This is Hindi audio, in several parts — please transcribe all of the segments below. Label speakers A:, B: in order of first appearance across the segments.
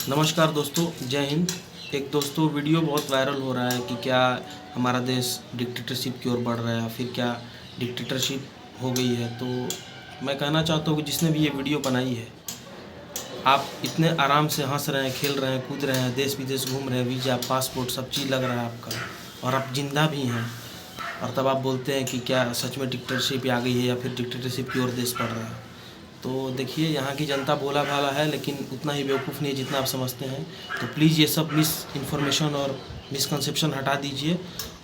A: नमस्कार दोस्तों, जय हिंद। एक दोस्तों वीडियो बहुत वायरल हो रहा है कि क्या हमारा देश डिक्टेटरशिप की ओर बढ़ रहा है या फिर क्या डिक्टेटरशिप हो गई है। तो मैं कहना चाहता हूँ कि जिसने भी ये वीडियो बनाई है, आप इतने आराम से हंस रहे हैं, खेल रहे हैं, कूद रहे हैं, देश विदेश घूम रहे हैं, वीज़ा, पासपोर्ट सब चीज़ लग रहा है आपका, और आप जिंदा भी हैं, और तब आप बोलते हैं कि क्या सच में डिक्टेटरशिप आ गई है या फिर डिक्टेटरशिप की ओर देश बढ़ रहा है। तो देखिए, यहाँ की जनता भोला भाला है, लेकिन उतना ही बेवकूफ़ नहीं है जितना आप समझते हैं। तो प्लीज़ ये सब मिस इन्फॉर्मेशन और मिसकंसेप्शन हटा दीजिए,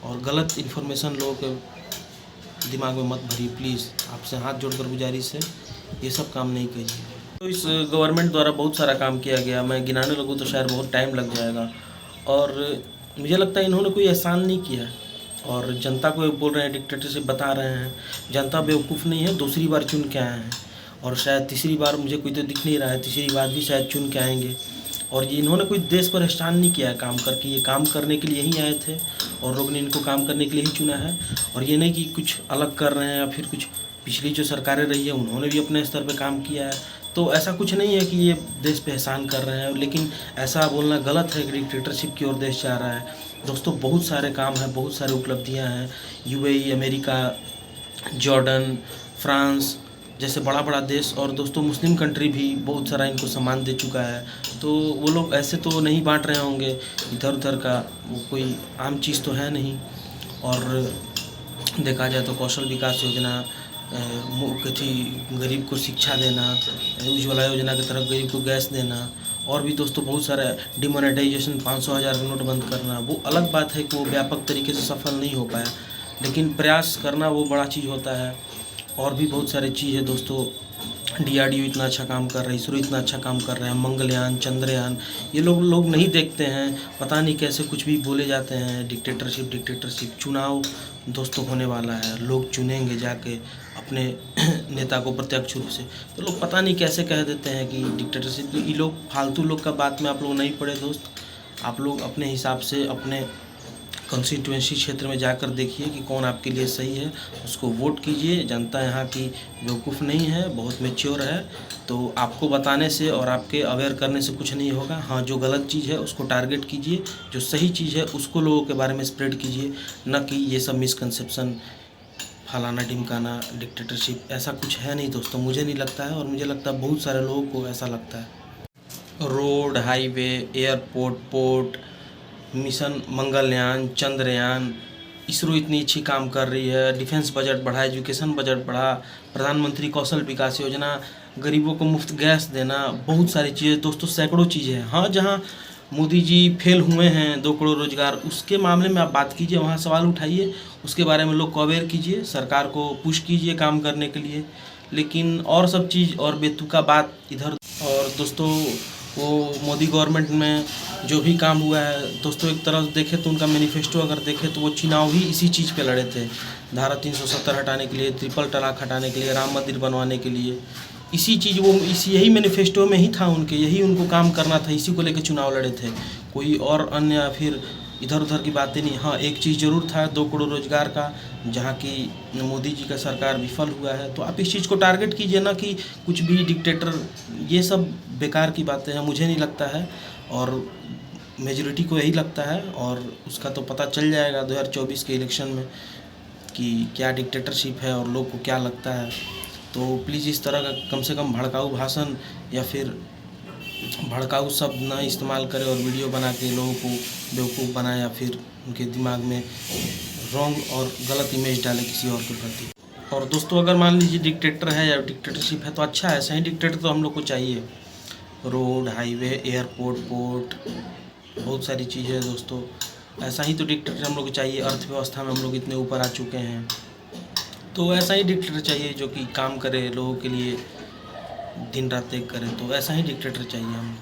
A: और गलत इन्फॉर्मेशन लोगों के दिमाग में मत भरिए। प्लीज़ आपसे हाथ जोड़कर गुजारिश है, ये सब काम नहीं कीजिए। तो इस गवर्नमेंट द्वारा बहुत सारा काम किया गया, मैं गिनाने लगूँ तो शायद बहुत टाइम लग जाएगा, और मुझे लगता है इन्होंने कोई एहसान नहीं किया है, और जनता को बोल रहे हैं डिक्टेटरशिप बता रहे हैं। जनता बेवकूफ़ नहीं है, दूसरी बार चुन के आए हैं, और शायद तीसरी बार, मुझे कोई तो दिख नहीं रहा है, तीसरी बार भी शायद चुन के आएंगे। और ये इन्होंने कोई देश पर एहसान नहीं किया है काम करके, ये काम करने के लिए ही आए थे और लोग ने इनको काम करने के लिए ही चुना है। और ये नहीं कि कुछ अलग कर रहे हैं या फिर कुछ पिछली जो सरकारें रही है उन्होंने भी अपने स्तर पर काम किया है। तो ऐसा कुछ नहीं है कि ये देश पे एहसान कर रहे हैं, लेकिन ऐसा बोलना गलत है कि डिक्टेटरशिप की ओर देश जा रहा है। दोस्तों, बहुत सारे काम हैं, बहुत सारी उपलब्धियां हैं। यूएई, अमेरिका, जॉर्डन, फ्रांस जैसे बड़ा बड़ा देश, और दोस्तों मुस्लिम कंट्री भी बहुत सारा इनको सम्मान दे चुका है। तो वो लोग ऐसे तो नहीं बांट रहे होंगे इधर उधर का, वो कोई आम चीज़ तो है नहीं। और देखा जाए तो कौशल विकास योजना, कथी गरीब को शिक्षा देना, उज्ज्वला योजना की तरफ गरीब को गैस देना, और भी दोस्तों बहुत सारा डिमोनेटाइजेशन, 500,000 का नोट बंद करना। वो अलग बात है कि वो व्यापक तरीके से सफल नहीं हो पाया, लेकिन प्रयास करना वो बड़ा चीज़ होता है। और भी बहुत सारी चीज़ है दोस्तों, डीआरडीओ इतना अच्छा काम कर रहा है, इसरो इतना अच्छा काम कर रहा है, मंगलयान, चंद्रयान, ये लोग नहीं देखते हैं। पता नहीं कैसे कुछ भी बोले जाते हैं, डिक्टेटरशिप डिक्टेटरशिप। चुनाव दोस्तों होने वाला है, लोग चुनेंगे जाके अपने नेता को प्रत्यक्ष रूप से। तो लोग पता नहीं कैसे कह देते हैं कि डिक्टेटरशिप। ये लोग फालतू लोग का बात में आप लोग नहीं पड़े दोस्त। आप लोग अपने हिसाब से अपने कंस्टिट्यूएंसी क्षेत्र में जाकर देखिए कि कौन आपके लिए सही है, उसको वोट कीजिए। जनता यहाँ की बेवकूफ़ नहीं है, बहुत मैच्योर है। तो आपको बताने से और आपके अवेयर करने से कुछ नहीं होगा। हाँ, जो गलत चीज़ है उसको टारगेट कीजिए, जो सही चीज़ है उसको लोगों के बारे में स्प्रेड कीजिए, न कि ये सब मिसकंसेप्शन, फलाना ढिमकाना, डिक्टेटरशिप। ऐसा कुछ है नहीं दोस्तों, मुझे नहीं लगता है, और मुझे लगता है बहुत सारे लोगों को ऐसा लगता है। Road, highway, airport, port, mission Mangalyaan, Chandrayaan, ISRO इतनी अच्छी काम कर रही है, डिफेंस बजट बढ़ा, एजुकेशन बजट बढ़ा, प्रधानमंत्री कौशल विकास योजना, गरीबों को मुफ्त गैस देना, बहुत सारी चीज़ें दोस्तों, सैकड़ों चीज़ें हैं। हाँ, जहाँ मोदी जी फेल हुए हैं 2 करोड़ रोजगार, उसके मामले में आप बात कीजिए, वहाँ सवाल उठाइए, उसके बारे में लोग को अवेयर कीजिए, सरकार को पुश कीजिए काम करने के लिए। लेकिन और सब चीज़ और बेतुका बात इधर। और दोस्तों, वो मोदी गवर्नमेंट में जो भी काम हुआ है दोस्तों, एक तरह से देखें तो उनका मैनिफेस्टो अगर देखें तो वो चुनाव ही इसी चीज़ पे लड़े थे। धारा 370 हटाने के लिए, ट्रिपल तलाक हटाने के लिए, राम मंदिर बनवाने के लिए, इसी चीज़ वो यही मैनिफेस्टो में ही था उनके, यही उनको काम करना था, इसी को लेकर चुनाव लड़े थे। कोई और अन्य फिर इधर उधर की बातें नहीं। हाँ, एक चीज़ ज़रूर था, 2 करोड़ रोजगार का, जहाँ की मोदी जी का सरकार विफल हुआ है। तो आप इस चीज़ को टारगेट कीजिए, ना कि कुछ भी डिक्टेटर, ये सब बेकार की बातें हैं, मुझे नहीं लगता है, और मेजॉरिटी को यही लगता है। और उसका तो पता चल जाएगा 2024 के इलेक्शन में कि क्या डिक्टेटरशिप है और लोग को क्या लगता है। तो प्लीज़ इस तरह का कम से कम भड़काऊ भाषण या फिर भड़काऊ शब्द ना इस्तेमाल करें, और वीडियो बना के लोगों को बेवकूफ़ बनाए या फिर उनके दिमाग में रॉन्ग और गलत इमेज डाले किसी और के प्रति। और दोस्तों, अगर मान लीजिए डिक्टेटर है या डिक्टेटरशिप है तो अच्छा है, सही डिक्टेटर तो हम लोग को चाहिए। रोड, हाईवे, एयरपोर्ट, पोर्ट, बहुत सारी चीज़ें हैं दोस्तों। ऐसा ही तो डिक्टेटर हम लोग को चाहिए। अर्थव्यवस्था में हम लोग इतने ऊपर आ चुके हैं, तो ऐसा ही डिक्टेटर चाहिए जो कि काम करे लोगों के लिए, दिन रात एक करे। तो ऐसा ही डिक्टेटर चाहिए हमें।